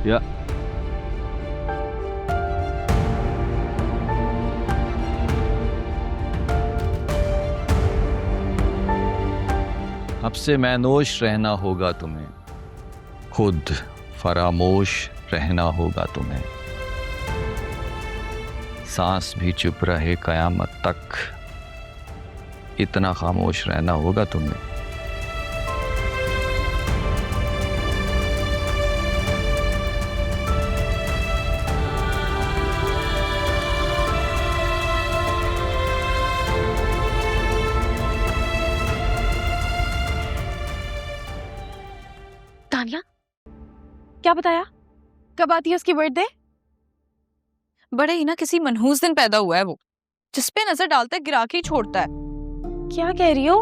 या अब से मैनोश रहना होगा तुम्हें, खुद फरामोश रहना होगा तुम्हें। सांस भी चुप रहे कयामत तक, इतना खामोश रहना होगा तुम्हें। तानिया, क्या बताया? कब आती है उसकी बर्थडे? बड़े ही ना किसी मनहूस दिन पैदा हुआ है वो, जिस पे नजर डालता है गिरा के ही छोड़ता है। क्या कह रही हो?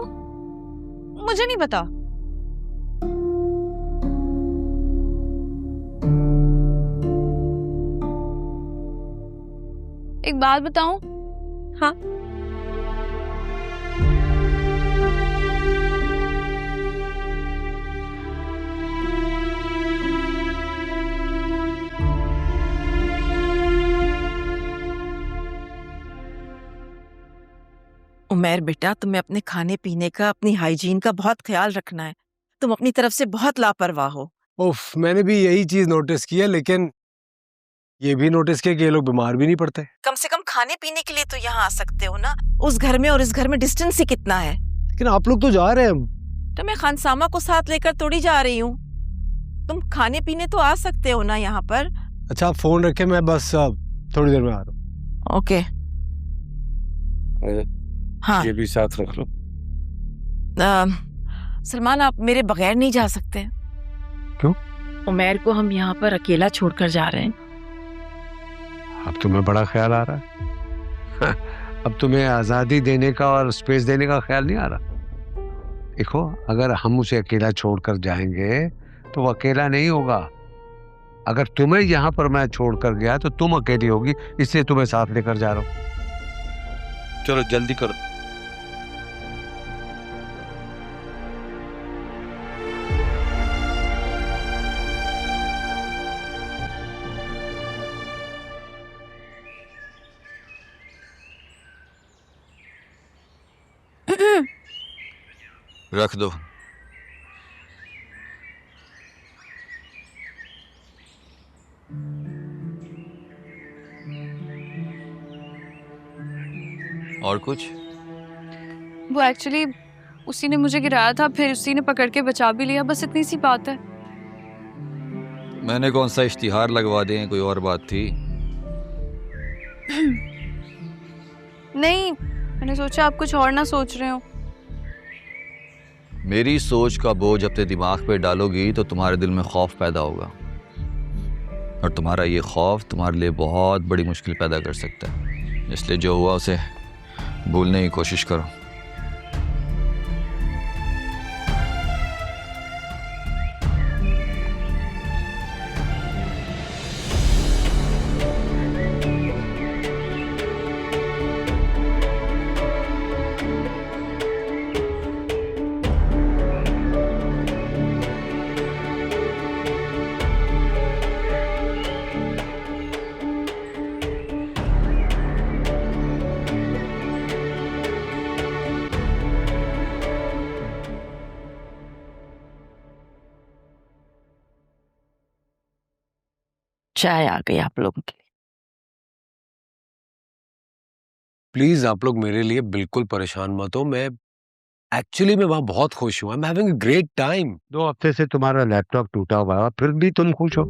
मुझे नहीं पता। एक बात बताऊं? हाँ। उमैर बेटा, तुम्हें अपने खाने पीने का, अपनी हाइजीन का बहुत ख्याल रखना है। तुम अपनी तरफ से बहुत लापरवाह हो। उफ, मैंने भी यही चीज नोटिस की है, लेकिन ये भी नोटिस किया कि ये लोग बीमार भी नहीं पड़ते। कम से कम खाने पीने के लिए तो यहाँ आ सकते हो ना। उस घर में और इस घर में डिस्टेंस ही कितना है। लेकिन आप लोग तो जा रहे हैं। तो मैं खानसामा को साथ लेकर थोड़ी जा रही हूँ। तुम खाने पीने तो आ सकते हो ना यहाँ पर। अच्छा, आप फोन रखे, मैं बस थोड़ी देर में आ रहा हूँ। ओके। हाँ, ये भी साथ रख लो। सलमान, आप मेरे बगैर नहीं जा सकते। क्यों? उमैर को हम यहाँ पर अकेला छोड़कर जा रहे हैं। अब तुम्हें बड़ा ख्याल आ रहा है। अब तुम्हें आजादी देने का और स्पेस देने का ख्याल नहीं आ रहा। देखो, अगर हम उसे अकेला छोड़कर जाएंगे तो वो अकेला नहीं होगा। अगर तुम्हें यहाँ पर मैं छोड़कर गया तो तुम अकेली होगी, इसलिए तुम्हें साथ लेकर जा रहा हूँ। चलो जल्दी करो। रख दो। और कुछ? वो एक्चुअली उसी ने मुझे गिराया था, फिर उसी ने पकड़ के बचा भी लिया, बस इतनी सी बात है। मैंने कौन सा इश्तिहार लगवा दें, कोई और बात थी? नहीं, मैंने सोचा आप कुछ और ना सोच रहे हो। मेरी सोच का बोझ अपने दिमाग पे डालोगी तो तुम्हारे दिल में खौफ पैदा होगा, और तुम्हारा ये खौफ तुम्हारे लिए बहुत बड़ी मुश्किल पैदा कर सकता है। इसलिए जो हुआ उसे भूलने की कोशिश करो। चाय आ गई आप लोगों के लिए। प्लीज आप लोग मेरे लिए बिल्कुल परेशान मत हो। मैं वहाँ बहुत खुश हूँ। I am having a great time. 2 हफ्ते से तुम्हारा लैपटॉप टूटा हुआ है, फिर भी तुम खुश हो?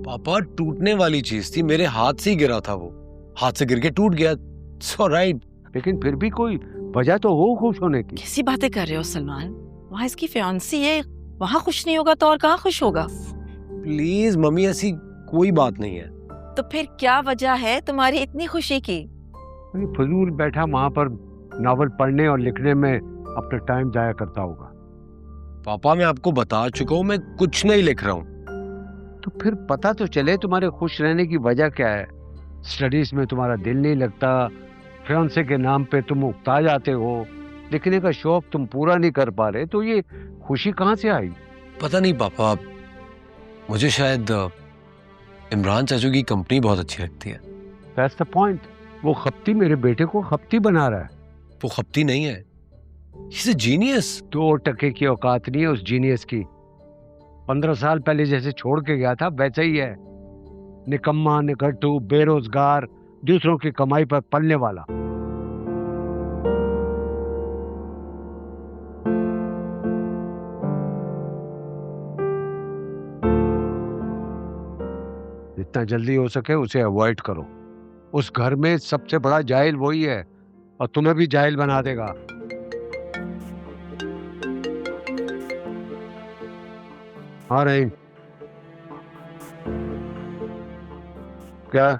पापा, टूटने वाली चीज थी, मेरे हाथ से ही गिरा था, वो हाथ से गिर के टूट गया। It's alright. लेकिन फिर भी कोई वजह तो हो खुश होने की। कैसी बातें कर रहे हो सलमान? वहाँ इसकी फियांसी है, वहाँ खुश नहीं होगा तो और कहाँ खुश होगा? प्लीज मम्मी, ऐसी कोई बात नहीं है। तो फिर क्या वजह है तुम्हारी इतनी खुशी की? फजूल बैठा वहां पर नॉवल पढ़ने और लिखने में अपना टाइम जाया करता होगा। पापा, मैं आपको बता चुका हूँ, मैं कुछ नहीं लिख रहा हूँ। तो फिर पता तो चले तुम्हारे खुश रहने की वजह क्या है। स्टडीज में तुम्हारा दिल नहीं लगता, फियांसे के नाम पे तुम उकता जाते हो, लिखने का शौक तुम पूरा नहीं कर पा रहे, तो ये खुशी कहाँ से आई? पता नहीं पापा, मुझे शायद इमरान चाचू की कंपनी बहुत अच्छी लगती है। That's the point. वो खप्ती मेरे बेटे को खप्ती बना रहा है। वो खपती नहीं है, ही इज अ जीनियस। 2 टके की औकात नहीं है उस जीनियस की। 15 साल पहले जैसे छोड़ के गया था वैसा ही है, निकम्मा, निकट्टू, बेरोजगार, दूसरों की कमाई पर पलने वाला। जितना जल्दी हो सके उसे अवॉइड करो। उस घर में सबसे बड़ा जाहिल वही है और तुम्हें भी जाहिल बना देगा। हाँ नहीं क्या?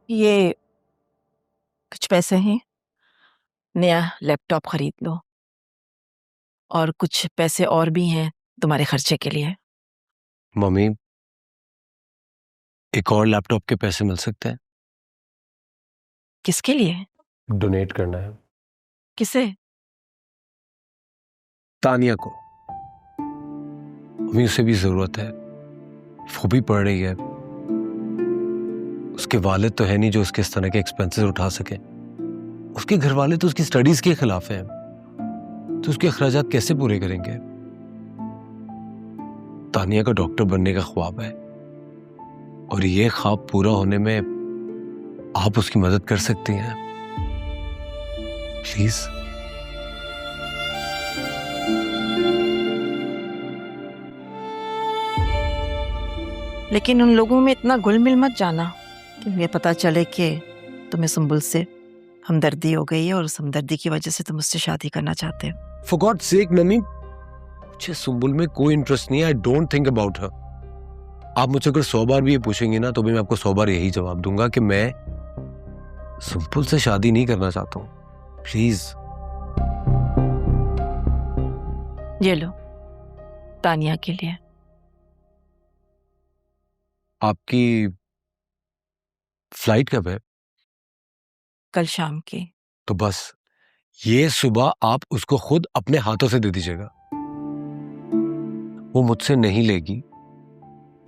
ये कुछ पैसे हैं, नया लैपटॉप खरीद लो। और कुछ पैसे और भी हैं तुम्हारे खर्चे के लिए। मम्मी, एक और लैपटॉप के पैसे मिल सकते हैं? किसके लिए? डोनेट करना है किसे? तानिया को। मम्मी, उसे भी जरूरत है, वो भी पढ़ रही है। उसके वालिद तो है नहीं जो उसके इस तरह के एक्सपेंसेस उठा सके। उसके घर वाले तो उसकी स्टडीज के खिलाफ हैं, तो उसके अखराजात कैसे पूरे करेंगे? तानिया का डॉक्टर बनने का ख्वाब है और ये ख्वाब पूरा होने में आप उसकी मदद कर सकती हैं प्लीज। लेकिन उन लोगों में इतना घुल मिल मत जाना कि ये पता चले कि तुम्हें सुंबुल से हमदर्दी हो गई है और उस हमदर्दी की वजह से तुम उससे शादी करना चाहते हो। फॉर गॉड सेक मम्मी, मुझे सुंबुल में कोई इंटरेस्ट नहीं है। I don't think about her. आप मुझसे अगर 100 बार भी ये पूछेंगे ना तो भी मैं आपको 100 बार यही जवाब दूंगा कि मैं सुंबुल से शादी नहीं करना चाहता हूं। प्लीज। ये लो, तानिया के लिए। आपकी फ्लाइट कब है? कल शाम की। तो बस ये सुबह आप उसको खुद अपने हाथों से दे दीजिएगा। वो मुझसे नहीं लेगी,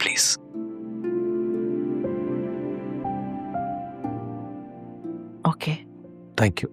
प्लीज। ओके। Thank you.